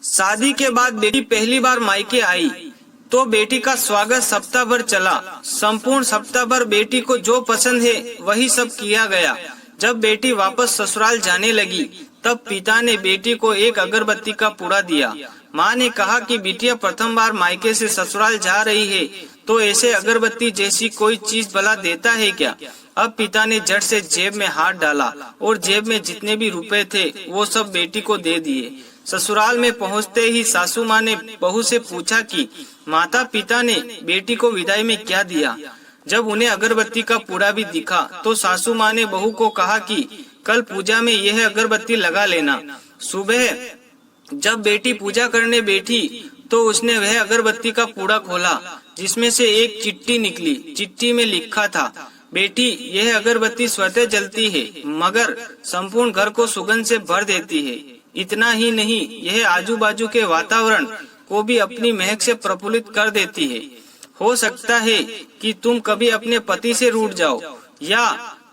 शादी के बाद बेटी पहली बार मायके आई तो बेटी का स्वागत सप्ताह भर चला। संपूर्ण सप्ताह भर बेटी को जो पसंद है वही सब किया गया। जब बेटी वापस ससुराल जाने लगी तब पिता ने बेटी को एक अगरबत्ती का पुड़ा दिया। माँ ने कहा कि बिटिया प्रथम बार मायके से ससुराल जा रही है तो ऐसे अगरबत्ती जैसी कोई चीज भला देता है क्या। अब पिता ने झट से जेब में हाथ डाला और जेब में जितने भी रुपए थे वो सब बेटी को दे दिए। ससुराल में पहुंचते ही सासू माँ ने बहू से पूछा कि माता पिता ने बेटी को विदाई में क्या दिया। जब उन्हें अगरबत्ती का पुड़ा भी दिखा तो सासू माँ ने बहू को कहा कि कल पूजा में यह अगरबत्ती लगा लेना। सुबह जब बेटी पूजा करने बैठी तो उसने वह अगरबत्ती का पुड़ा खोला जिसमें से एक चिट्ठी निकली। चिट्ठी में लिखा था, बेटी यह अगरबत्ती स्वतः जलती है मगर संपूर्ण घर को सुगंध से भर देती है। इतना ही नहीं, यह आजू बाजू के वातावरण को भी अपनी महक से प्रफुल्लित कर देती है। हो सकता है कि तुम कभी अपने पति से रूठ जाओ या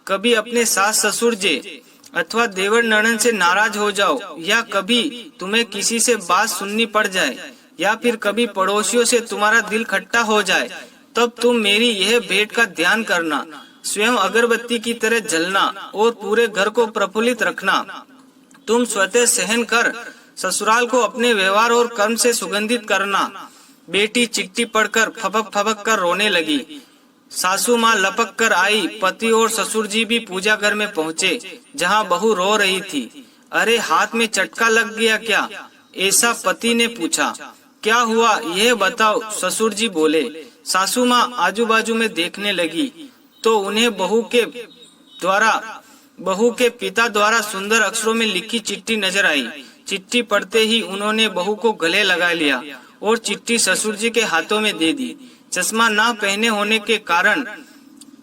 कभी अपने सास ससुर जे अथवा देवर ननद से नाराज हो जाओ या कभी तुम्हें किसी से बात सुननी पड़ जाए या फिर कभी पड़ोसियों से तुम्हारा दिल खट्टा हो जाए, तब तुम मेरी यह भेंट का ध्यान करना, स्वयं अगरबत्ती की तरह जलना और पूरे घर को प्रफुल्लित रखना। तुम स्वतः सहन कर ससुराल को अपने व्यवहार और कर्म से सुगंधित करना। बेटी चिट्ठी पढ़कर फपक फपक कर रोने लगी। सासू माँ लपक कर आई। पति और ससुर जी भी पूजा घर में पहुँचे जहाँ बहू रो रही थी। अरे हाथ में चटका लग गया क्या, ऐसा पति ने पूछा। क्या हुआ यह बताओ, ससुर जी बोले। सासू माँ आजू बाजू में देखने लगी तो उन्हें बहू के पिता द्वारा सुंदर अक्षरों में लिखी चिट्ठी नजर आई। चिट्ठी पढ़ते ही उन्होंने बहू को गले लगा लिया और चिट्ठी ससुर जी के हाथों में दे दी। चश्मा ना पहने होने के कारण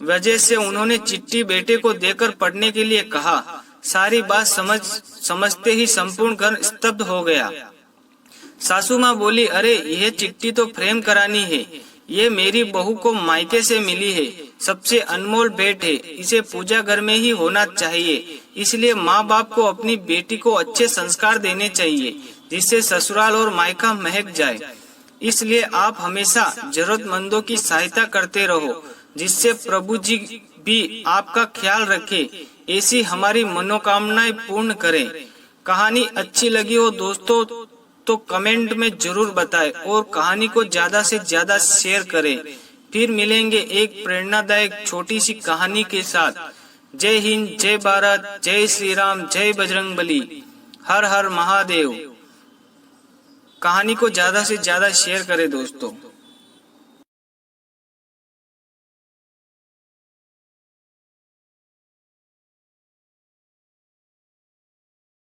वजह से उन्होंने चिट्ठी बेटे को देकर पढ़ने के लिए कहा। सारी बात समझते ही संपूर्ण घर स्तब्ध हो गया। सासू माँ बोली, अरे यह चिट्ठी तो फ्रेम करानी है। ये मेरी बहू को मायके से मिली है, सबसे अनमोल भेंट है। इसे पूजा घर में ही होना चाहिए। इसलिए माँ बाप को अपनी बेटी को अच्छे संस्कार देने चाहिए जिससे ससुराल और मायका महक जाए। इसलिए आप हमेशा जरूरतमंदों की सहायता करते रहो जिससे प्रभु जी भी आपका ख्याल रखे। ऐसी हमारी मनोकामनाएं पूर्ण करें। कहानी अच्छी लगी हो दोस्तों तो कमेंट में जरूर बताएं और कहानी को ज्यादा से ज्यादा शेयर करें। फिर मिलेंगे एक प्रेरणादायक छोटी सी कहानी के साथ। जय हिंद, जय भारत, जय श्री राम, जय बजरंगबली, हर हर महादेव। कहानी को ज्यादा से ज्यादा शेयर करें दोस्तों।